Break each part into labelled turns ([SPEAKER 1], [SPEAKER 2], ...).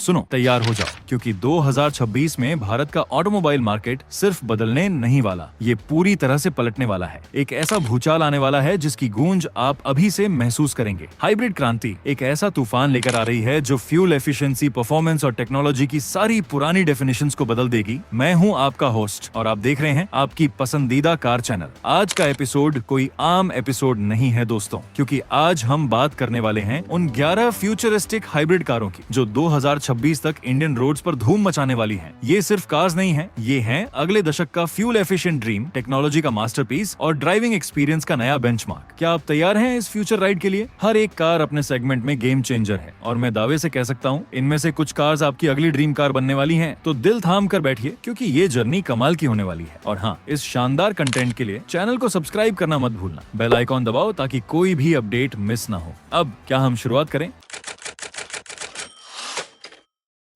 [SPEAKER 1] सुनो, तैयार हो जाओ, क्योंकि 2026 में भारत का ऑटोमोबाइल मार्केट सिर्फ बदलने नहीं वाला, ये पूरी तरह से पलटने वाला है। एक ऐसा भूचाल आने वाला है जिसकी गूंज आप अभी से महसूस करेंगे। हाइब्रिड क्रांति एक ऐसा तूफान लेकर आ रही है जो फ्यूल एफिशिएंसी, परफॉर्मेंस और टेक्नोलॉजी की सारी पुरानी डेफिनेशंस को बदल देगी। मैं हूं आपका होस्ट और आप देख रहे हैं आपकी पसंदीदा कार चैनल। आज का एपिसोड कोई आम एपिसोड नहीं है दोस्तों, क्योंकि आज हम बात करने वाले हैं उन 11 फ्यूचरिस्टिक हाइब्रिड कारों की जो 2026 तक इंडियन रोड्स पर धूम मचाने वाली हैं। ये सिर्फ कार्स नहीं हैं, ये हैं अगले दशक का फ्यूल एफिशिएंट ड्रीम, टेक्नोलॉजी का मास्टरपीस और ड्राइविंग एक्सपीरियंस का नया बेंचमार्क। क्या आप तैयार हैं इस फ्यूचर राइड के लिए? हर एक कार अपने सेगमेंट में गेम चेंजर है और मैं दावे से कह सकता हूँ इनमें से कुछ कार्स आपकी अगली ड्रीम कार बनने वाली हैं। तो दिल थाम कर बैठिए, क्योंकि ये जर्नी कमाल की होने वाली है। और हाँ, इस शानदार कंटेंट के लिए चैनल को सब्सक्राइब करना मत भूलना, बेल आइकॉन दबाओ ताकि कोई भी अपडेट मिस ना हो। अब क्या हम शुरुआत करें?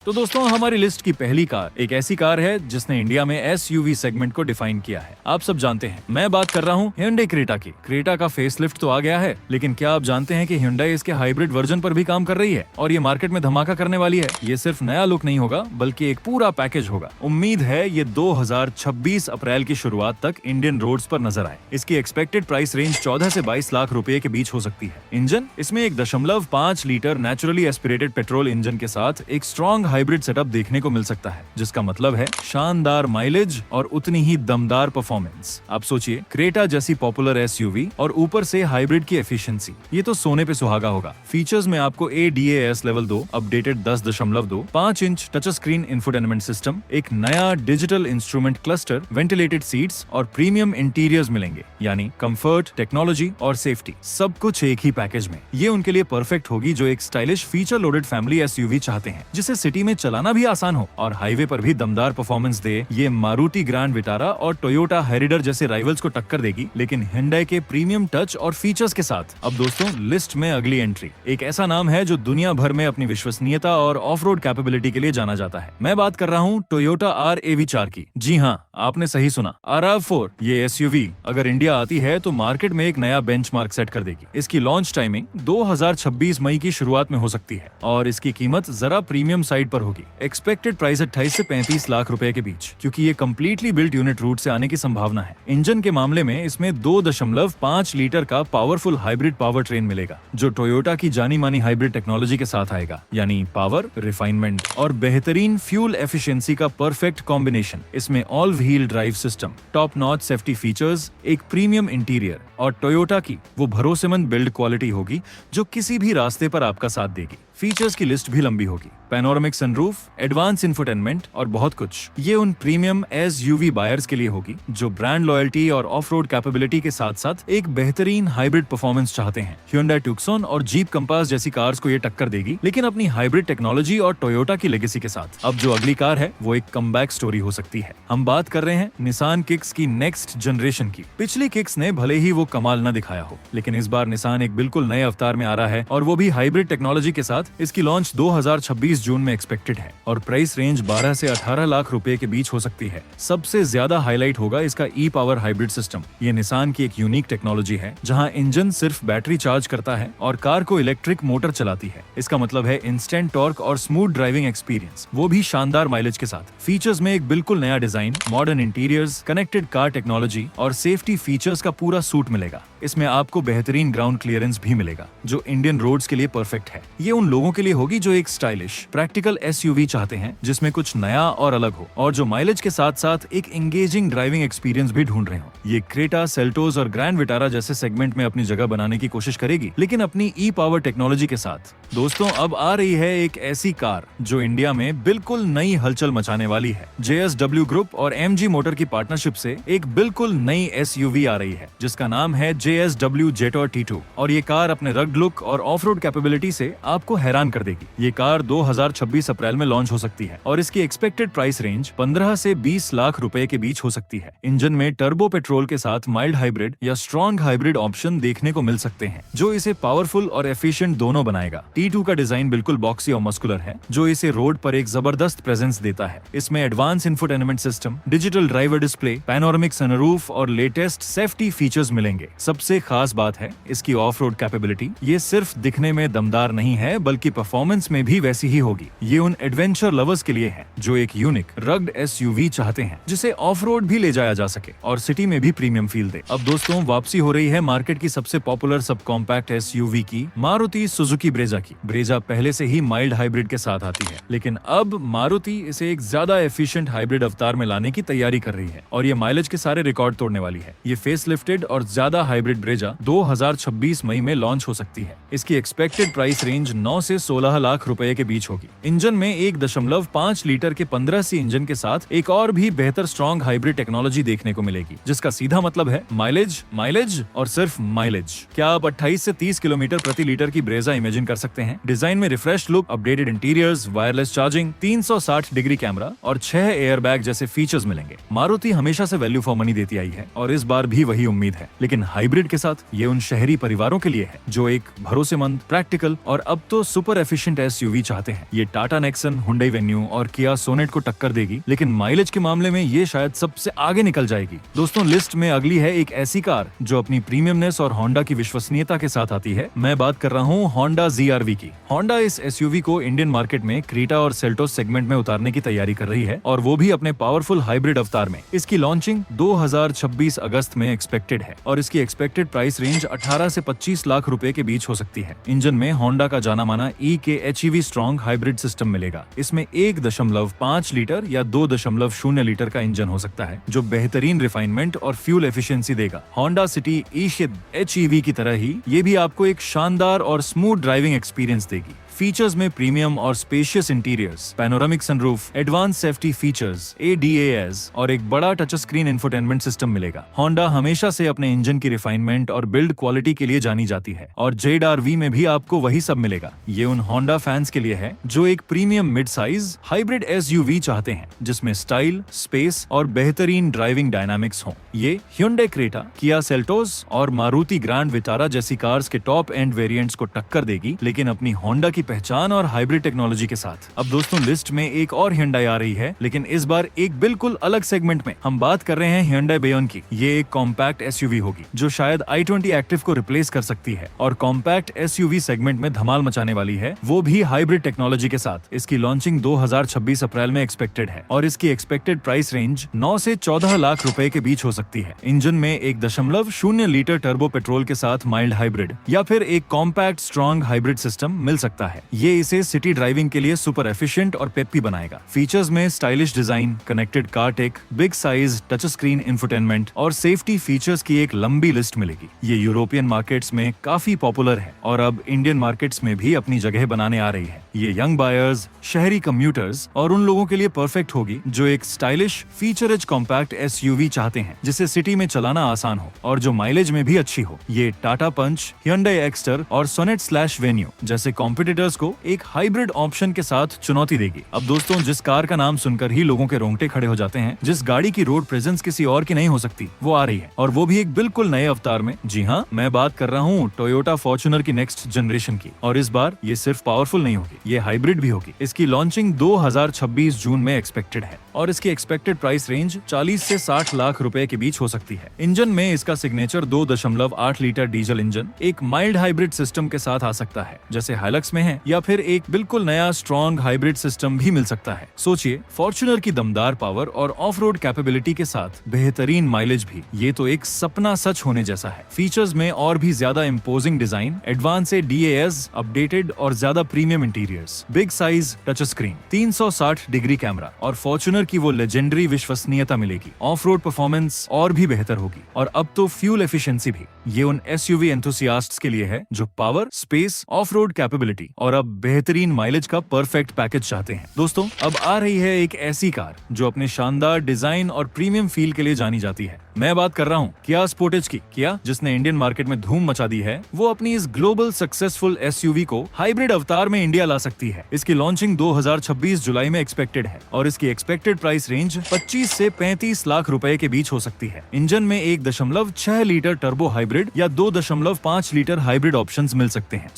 [SPEAKER 1] तो दोस्तों, हमारी लिस्ट की पहली कार एक ऐसी कार है जिसने इंडिया में एसयूवी सेगमेंट को डिफाइन किया है। आप सब जानते हैं, मैं बात कर रहा हूँ Hyundai क्रेटा की। क्रेटा का फेसलिफ्ट तो आ गया है, लेकिन क्या आप जानते हैं कि Hyundai इसके हाइब्रिड वर्जन पर भी काम कर रही है और ये मार्केट में धमाका करने वाली है। ये सिर्फ नया लुक नहीं होगा, बल्कि एक पूरा पैकेज होगा। उम्मीद है ये 2026 अप्रैल की शुरुआत तक इंडियन रोड्स पर नजर आए। इसकी एक्सपेक्टेड प्राइस रेंज 14 से 22 लाख रुपए के बीच हो सकती है। इंजन इसमें 1.5 litre naturally aspirated petrol engine के साथ एक स्ट्रॉन्ग हाइब्रिड सेटअप देखने को मिल सकता है, जिसका मतलब है शानदार माइलेज और उतनी ही दमदार परफॉर्मेंस। आप सोचिए, क्रेटा जैसी पॉपुलर एसयूवी और ऊपर से हाइब्रिड की एफिशिएंसी, ये तो सोने पे सुहागा होगा। फीचर्स में आपको ADAS level 2 updated 10.2, 5 inch touch screen infotainment system, एक नया digital instrument cluster, ventilated seats और प्रीमियम इंटीरियर्स मिलेंगे। यानी कंफर्ट, टेक्नोलॉजी और सेफ्टी सब कुछ एक ही पैकेज में। ये उनके लिए परफेक्ट होगी जो एक stylish feature loaded family SUV चाहते हैं, जिसे सिटी में चलाना भी आसान हो और हाईवे पर भी दमदार परफॉर्मेंस दे। ये मारुति ग्रैंड विटारा और टोयोटा हेरिडर जैसे राइवल्स को टक्कर देगी, लेकिन Hyundai के प्रीमियम टच और फीचर्स के साथ। अब दोस्तों, लिस्ट में अगली एंट्री एक ऐसा नाम है जो दुनिया भर में अपनी विश्वसनीयता और ऑफ रोड कैपेबिलिटी के लिए जाना जाता है। मैं बात कर रहा हूँ टोयोटा RAV4 की। जी हाँ, आपने सही सुना, RAV4। ये एसयूवी अगर इंडिया आती है तो मार्केट में एक नया बेंचमार्क सेट कर देगी। इसकी लॉन्च टाइमिंग 2026 मई की शुरुआत में हो सकती है और इसकी कीमत जरा प्रीमियम साइड पर होगी। एक्सपेक्टेड प्राइस 28 से 35 लाख रुपए के बीच, क्योंकि ये कंप्लीटली बिल्ट यूनिट रूट से आने की संभावना है। इंजन के मामले में इसमें 2.5 लीटर का पावरफुल हाइब्रिड पावर ट्रेन मिलेगा, जो टोयोटा की जानी मानी हाइब्रिड टेक्नोलॉजी के साथ आएगा। यानी पावर, रिफाइनमेंट और बेहतरीन फ्यूल एफिशिएंसी का परफेक्ट कॉम्बिनेशन। इसमें all wheel drive system, top notch safety features, एक प्रीमियम इंटीरियर और टोयोटा की वो भरोसेमंद बिल्ड क्वालिटी होगी जो किसी भी रास्ते पर आपका साथ देगी। फीचर्स की लिस्ट भी लंबी होगी, पैनोरामिक सनरूफ, एडवांस इंफोटेनमेंट और बहुत कुछ। ये उन प्रीमियम एसयूवी बायर्स के लिए होगी जो ब्रांड लॉयल्टी और ऑफ रोड कैपेबिलिटी के साथ साथ एक बेहतरीन हाइब्रिड परफॉर्मेंस चाहते हैं। Hyundai Tucson और जीप कंपास जैसी कार्स को ये टक्कर देगी, लेकिन अपनी हाइब्रिड टेक्नोलॉजी और टोयोटा की लेगेसी के साथ। अब जो अगली कार है वो एक कमबैक स्टोरी हो सकती है। हम बात कर रहे हैं निसान किक्स की नेक्स्ट जनरेशन की। पिछली किक्स ने भले ही वो कमाल न दिखाया हो, लेकिन इस बार निसान एक बिल्कुल नए अवतार में आ रहा है और वो भी हाइब्रिड टेक्नोलॉजी के साथ। इसकी लॉन्च 2026 जून में एक्सपेक्टेड है और प्राइस रेंज 12 से 18 लाख रुपए के बीच हो सकती है। सबसे ज्यादा हाईलाइट होगा इसका ई-पावर हाइब्रिड सिस्टम। ये निसान की एक यूनिक टेक्नोलॉजी है जहां इंजन सिर्फ बैटरी चार्ज करता है और कार को इलेक्ट्रिक मोटर चलाती है। इसका मतलब है इंस्टेंट टॉर्क और स्मूथ ड्राइविंग एक्सपीरियंस, वो भी शानदार माइलेज के साथ। फीचर्स में एक बिल्कुल नया design, modern interiors, connected car technology और सेफ्टी फीचर्स का पूरा सूट मिलेगा। इसमें आपको बेहतरीन ग्राउंड क्लियरेंस भी मिलेगा, जो इंडियन रोड्स के लिए परफेक्ट है। ये उन लोगों के लिए होगी जो एक स्टाइलिश, प्रैक्टिकल एसयूवी चाहते हैं जिसमें कुछ नया और अलग हो और जो माइलेज के साथ साथ एक एंगेजिंग ड्राइविंग एक्सपीरियंस भी ढूंढ रहे हो। ये क्रेटा, सेल्टोस और ग्रैंड विटारा जैसे सेगमेंट में अपनी जगह बनाने की कोशिश करेगी, लेकिन अपनी ई पावर टेक्नोलॉजी के साथ। दोस्तों, अब आ रही है एक ऐसी कार जो इंडिया में बिल्कुल नई हलचल मचाने वाली है। JSW ग्रुप और MG मोटर की पार्टनरशिप से एक बिल्कुल नई एसयूवी आ रही है जिसका नाम है JSW Jetor T2 और ये कार अपने रग्ड लुक और ऑफ रोड कैपेबिलिटी से आपको हैरान कर देगी। ये कार 2026 अप्रैल में लॉन्च हो सकती है और इसकी एक्सपेक्टेड प्राइस रेंज 15 से 20 लाख रुपए के बीच हो सकती है। इंजन में टर्बो पेट्रोल के साथ माइल्ड हाइब्रिड या स्ट्रॉन्ग हाइब्रिड ऑप्शन देखने को मिल सकते हैं, जो इसे पावरफुल और एफिशिएंट दोनों बनाएगा। T2 का डिजाइन बिल्कुल बॉक्सी और मस्कुलर है, जो इसे रोड पर एक जबरदस्त प्रेजेंस देता है। इसमें advance infotainment system, digital driver display, panoramic sunroof और लेटेस्ट सेफ्टी फीचर्स मिलेंगे। सबसे खास बात है इसकी ऑफ रोड कैपेबिलिटी। ये सिर्फ दिखने में दमदार नहीं है, बल्कि बल्कि परफॉर्मेंस में भी वैसी ही होगी। ये उन एडवेंचर लवर्स के लिए है जो एक यूनिक रग्ड एसयूवी चाहते हैं जिसे ऑफ रोड भी ले जाया जा सके और सिटी में भी प्रीमियम फील दे। अब दोस्तों वापसी हो रही है मार्केट की सबसे पॉपुलर सब कॉम्पैक्ट एसयूवी की, मारुति सुजुकी ब्रेजा की। ब्रेजा पहले से ही माइल्ड हाइब्रिड के साथ आती है, लेकिन अब मारुति इसे एक ज्यादा एफिशिएंट हाइब्रिड अवतार में लाने की तैयारी कर रही है और ये माइलेज के सारे रिकॉर्ड तोड़ने वाली है। ये फेसलिफ्टेड और ज्यादा हाइब्रिड ब्रेजा 2026 मई में लॉन्च हो सकती है। इसकी एक्सपेक्टेड प्राइस रेंज 9 से 16 लाख रुपए के बीच होगी। इंजन में 1.5 लीटर के 15 सी इंजन के साथ एक और भी बेहतर स्ट्रॉन्ग हाइब्रिड टेक्नोलॉजी देखने को मिलेगी, जिसका सीधा मतलब है माइलेज, माइलेज और सिर्फ माइलेज। क्या आप 28 से 30 किलोमीटर प्रति लीटर की ब्रेजा इमेजिन कर सकते हैं? डिजाइन में refresh look, updated interiors, wireless charging, 360 degree camera और 6 एयरबैग जैसे फीचर्स मिलेंगे। मारुति हमेशा से वैल्यू फॉर मनी देती आई है और इस बार भी वही उम्मीद है, लेकिन हाइब्रिड के साथ ये उन शहरी परिवारों के लिए है जो एक भरोसेमंद, प्रैक्टिकल और अब तो सुपर एफिशिएंट एसयूवी चाहते हैं। ये टाटा नेक्सन, हुंडई वेन्यू और किया सोनेट को टक्कर देगी, लेकिन माइलेज के मामले में ये शायद सबसे आगे निकल जाएगी। दोस्तों लिस्ट में अगली है एक ऐसी कार जो अपनी प्रीमियमनेस और होंडा की विश्वसनीयता के साथ आती है। मैं बात कर रहा हूँ होंडा ZR-V की। होंडा इस एसयूवी को इंडियन मार्केट में क्रीटा और सेल्टोस सेगमेंट में उतारने की तैयारी कर रही है और वो भी अपने पावरफुल हाइब्रिड अवतार में। इसकी लॉन्चिंग 2026 अगस्त में एक्सपेक्टेड है और इसकी एक्सपेक्टेड प्राइस रेंज 18 से 25 लाख रुपए के बीच हो सकती है। इंजन में होंडा का जाना माना EKHEV स्ट्रॉन्ग हाइब्रिड सिस्टम मिलेगा। इसमें 1.5 लीटर या 2.0 लीटर का इंजन हो सकता है जो बेहतरीन रिफाइनमेंट और फ्यूल एफिशिएंसी देगा। होंडा सिटी HEV की तरह ही ये भी आपको एक शानदार और स्मूथ ड्राइविंग एक्सपीरियंस देगी। फीचर्स में प्रीमियम और spacious interiors, panoramic sunroof, advance safety features, ADAS और एक बड़ा टच स्क्रीन इंफोटेनमेंट सिस्टम मिलेगा। होंडा हमेशा से अपने इंजन की रिफाइनमेंट और बिल्ड क्वालिटी के लिए जानी जाती है और ZR-V में भी आपको वही सब मिलेगा। ये उन होंडा फैंस के लिए है जो एक premium mid size hybrid SUV चाहते हैं जिसमें स्टाइल, स्पेस और बेहतरीन ड्राइविंग डायनामिक्स हों। ये Hyundai क्रेटा, किया सेल्टोस और मारुति ग्रैंड विटारा जैसी कार्स के टॉप एंड वेरिएंट्स को टक्कर देगी, लेकिन अपनी होंडा की पहचान और हाइब्रिड टेक्नोलॉजी के साथ। अब दोस्तों लिस्ट में एक और Hyundai आ रही है, लेकिन इस बार एक बिल्कुल अलग सेगमेंट में। हम बात कर रहे हैं Hyundai Bayon की। ये एक कॉम्पैक्ट SUV होगी जो शायद i20 एक्टिव को रिप्लेस कर सकती है और कॉम्पैक्ट SUV सेगमेंट में धमाल मचाने वाली है, वो भी हाइब्रिड टेक्नोलॉजी के साथ। इसकी लॉन्चिंग 2026 अप्रैल में एक्सपेक्टेड है और इसकी एक्सपेक्टेड प्राइस रेंज 9 से 14 लाख रुपए के बीच हो सकती है। इंजन में 1.0 लीटर टर्बो पेट्रोल के साथ माइल्ड हाइब्रिड या फिर एक कॉम्पैक्ट स्ट्रॉन्ग हाइब्रिड सिस्टम मिल सकता है। ये इसे सिटी ड्राइविंग के लिए सुपर एफिशिएंट और पेप्पी बनाएगा। फीचर्स में stylish design, connected car take, big size touch screen infotainment और सेफ्टी फीचर्स की एक लंबी लिस्ट मिलेगी। ये यूरोपियन मार्केट्स में काफी पॉपुलर है और अब इंडियन मार्केट्स में भी अपनी जगह बनाने आ रही है। ये यंग बायर्स, शहरी कम्यूटर्स और उन लोगों के लिए परफेक्ट होगी जो एक stylish feature rich compact SUV चाहते हैं जिसे सिटी में चलाना आसान हो और जो माइलेज में भी अच्छी हो। ये टाटा पंच, Hyundai Exter और Sonet/Venue जैसे कॉम्पिटिटर्स को एक हाइब्रिड ऑप्शन के साथ चुनौती देगी। अब दोस्तों जिस कार का नाम सुनकर ही लोगों के रोंगटे खड़े हो जाते हैं, जिस गाड़ी की रोड प्रेजेंस किसी और की नहीं हो सकती, वो आ रही है और वो भी एक बिल्कुल नए अवतार में। जी हाँ, मैं बात कर रहा हूँ टोयोटा फॉर्च्यूनर की नेक्स्ट जनरेशन की और इस बार ये सिर्फ पावरफुल नहीं होगी, ये हाइब्रिड भी होगी। इसकी लॉन्चिंग 2026 जून में एक्सपेक्टेड है और इसकी एक्सपेक्टेड प्राइस रेंज 40 से 60 लाख रुपए के बीच हो सकती है। इंजन में इसका सिग्नेचर 2.8 लीटर डीजल इंजन एक माइल्ड हाइब्रिड सिस्टम के साथ आ सकता है जैसे हाइलक्स में है, या फिर एक बिल्कुल नया स्ट्रॉन्ग हाइब्रिड सिस्टम भी मिल सकता है। सोचिए, फॉर्च्यूनर की दमदार पावर और ऑफ रोड कैपेबिलिटी के साथ बेहतरीन माइलेज भी, ये तो एक सपना सच होने जैसा है। फीचर्स में और भी ज्यादा imposing design, advance DAS, updated और ज्यादा premium interiors, big size touch screen, 360 degree camera और फॉर्च्यूनर की वो लेजेंडरी विश्वसनीयता मिलेगी। ऑफ रोड परफॉर्मेंस और भी बेहतर होगी और अब तो फ्यूल एफिशिएंसी भी। ये उन SUV एंथुसियास्ट्स के लिए है जो power, space, of road capability और अब बेहतरीन माइलेज का परफेक्ट पैकेज चाहते हैं। दोस्तों अब आ रही है एक ऐसी कार जो अपने शानदार डिजाइन और प्रीमियम फील के लिए जानी जाती है। मैं बात कर रहा हूँ किया स्पोर्टेज की। किया, जिसने इंडियन मार्केट में धूम मचा दी है, वो अपनी इस ग्लोबल सक्सेसफुल SUV को हाइब्रिड अवतार में इंडिया ला सकती है। इसकी लॉन्चिंग 2026 जुलाई में एक्सपेक्टेड है और इसकी एक्सपेक्टेड प्राइस रेंज 25 से 35 लाख रुपए के बीच हो सकती है। इंजन में 1.6 लीटर टर्बो हाइब्रिड या 2.5 लीटर हाइब्रिड ऑप्शंस मिल सकते हैं,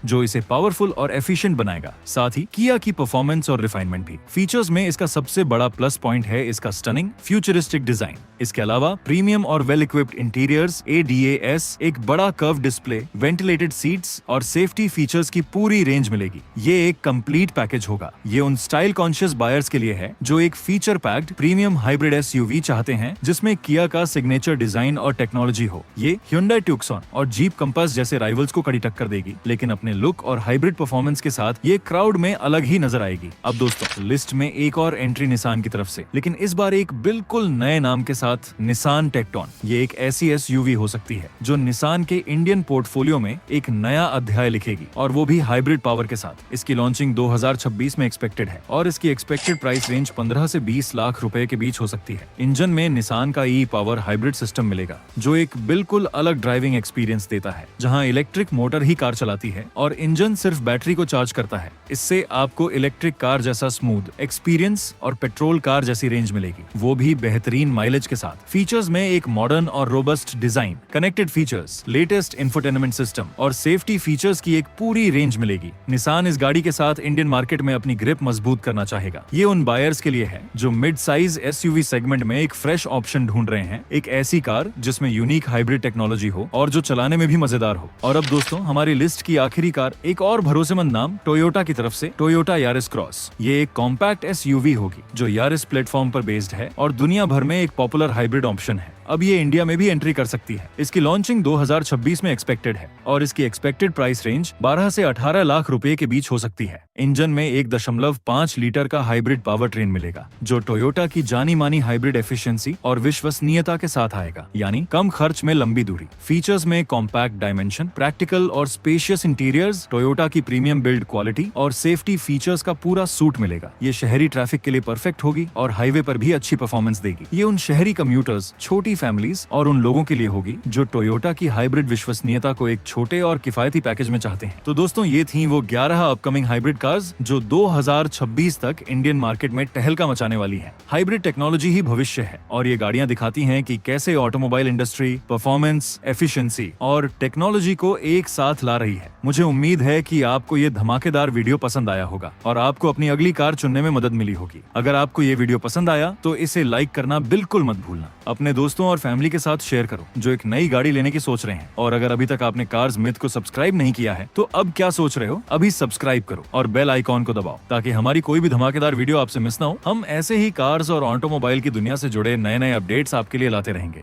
[SPEAKER 1] जो इसे पावरफुल और एफिशिएंट बनाएगा। साथ ही किया की परफॉर्मेंस और रिफाइनमेंट भी। फीचर्स में इसका सबसे बड़ा प्लस पॉइंट है इसका स्टनिंग फ्यूचरिस्टिक डिजाइन। इसके अलावा प्रीमियम और वेल इक्विप्ड इंटीरियर्स, ADAS, एक बड़ा कर्व डिस्प्ले, वेंटिलेटेड सीट्स और सेफ्टी फीचर्स की पूरी रेंज मिलेगी। ये एक कंप्लीट पैकेज होगा। ये उन स्टाइल कॉन्शियस बायर्स के लिए है जो एक feature packed premium hybrid SUV चाहते हैं जिसमें किया का सिग्नेचर डिजाइन और टेक्नोलॉजी हो। ये Hyundai Tucson और जीप कंपास जैसे राइवल्स को कड़ी टक्कर देगी, लेकिन अपने लुक और हाइब्रिड परफॉर्मेंस के साथ ये क्राउड में अलग ही नजर आएगी। अब दोस्तों, लिस्ट में एक और एंट्री निसान की तरफ से, लेकिन इस बार एक बिल्कुल नए नाम के साथ, निसान टेक्टॉन। ये एक ऐसी SUV हो सकती है जो निसान के इंडियन पोर्टफोलियो में एक नया अध्याय लिखेगी, और वो भी हाइब्रिड पावर के साथ। इसकी लॉन्चिंग 2026 में एक्सपेक्टेड है और इसकी एक्सपेक्टेड प्राइस रेंज 15 से 20 लाख रुपए के बीच हो सकती है। इंजन में निसान का E-पावर हाइब्रिड सिस्टम मिलेगा जो एक बिल्कुल अलग ड्राइविंग एक्सपीरियंस देता है, जहां इलेक्ट्रिक मोटर ही कार चलाती है और इंजन सिर्फ बैटरी को चार्ज करता है। इससे आपको इलेक्ट्रिक कार जैसा स्मूथ एक्सपीरियंस और पेट्रोल कार जैसी रेंज मिलेगी, वो भी बेहतरीन माइलेज के साथ। फीचर्स में एक मॉडर्न और robust design, connected features, latest infotainment system और सेफ्टी फीचर्स की एक पूरी रेंज मिलेगी। निसान इस गाड़ी के साथ इंडियन मार्केट में अपनी ग्रिप मजबूत करना चाहेगा। ये उन बायर्स के लिए है जो मिड साइज SUV सेगमेंट में एक फ्रेश ऑप्शन ढूंढ रहे हैं, एक ऐसी कार जिसमें यूनिक हाइब्रिड टेक्नोलॉजी हो और जो चलाने में भी मजेदार हो। और अब दोस्तों, हमारी लिस्ट की आखिरी कार, एक और भरोसेमंद नाम टोयोटा की तरफ से, टोयोटा यारिस क्रॉस। ये एक कॉम्पैक्ट SUV होगी जो यारिस प्लेटफॉर्म पर बेस्ड है और दुनिया भर में एक पॉपुलर हाइब्रिड ऑप्शन है। अब ये इंडिया में भी एंट्री कर सकती है। इसकी लॉन्चिंग 2026 में एक्सपेक्टेड है और इसकी एक्सपेक्टेड प्राइस रेंज 12 से 18 लाख रुपए के बीच हो सकती है। इंजन में 1.5 लीटर का हाइब्रिड पावर ट्रेन मिलेगा जो टोयोटा की जानी मानी हाइब्रिड एफिशिएंसी और विश्वसनीयता के साथ आएगा, यानी कम खर्च में लंबी दूरी। फीचर्स में कॉम्पैक्ट डायमेंशन, प्रैक्टिकल और स्पेशियस इंटीरियर्स, टोयोटा की प्रीमियम बिल्ड क्वालिटी और सेफ्टी फीचर्स का पूरा सूट मिलेगा। ये शहरी ट्रैफिक के लिए परफेक्ट होगी और हाईवे पर भी अच्छी परफॉर्मेंस देगी। ये उन शहरी कम्यूटर्स, छोटी फैमिलीज और उन लोगों के लिए होगी जो टोयोटा की हाइब्रिड विश्वसनीयता को एक छोटे और किफायती पैकेज में चाहते हैं। तो दोस्तों, ये थी वो 11 अपकमिंग हाइब्रिड कार्स जो 2026 तक इंडियन मार्केट में टहलका मचाने वाली हैं। हाइब्रिड टेक्नोलॉजी ही भविष्य है और ये गाड़ियां दिखाती हैं कि कैसे ऑटोमोबाइल इंडस्ट्री परफॉर्मेंस, एफिशिएंसी और टेक्नोलॉजी को एक साथ ला रही है। मुझे उम्मीद है कि आपको ये धमाकेदार वीडियो पसंद आया होगा और आपको अपनी अगली कार चुनने में मदद मिली होगी। अगर आपको ये वीडियो पसंद आया तो इसे लाइक करना बिल्कुल मत भूलना। अपने दोस्तों और फैमिली के साथ शेयर करो जो एक नई गाड़ी लेने की सोच रहे हैं। और अगर अभी तक आपने कार्स मिथ को सब्सक्राइब नहीं किया है तो अब क्या सोच रहे हो, अभी सब्सक्राइब करो और बेल आइकॉन को दबाओ ताकि हमारी कोई भी धमाकेदार वीडियो आपसे मिस ना हो। हम ऐसे ही कार्स और ऑटोमोबाइल की दुनिया से जुड़े नए नए अपडेट्स आपके लिए लाते रहेंगे।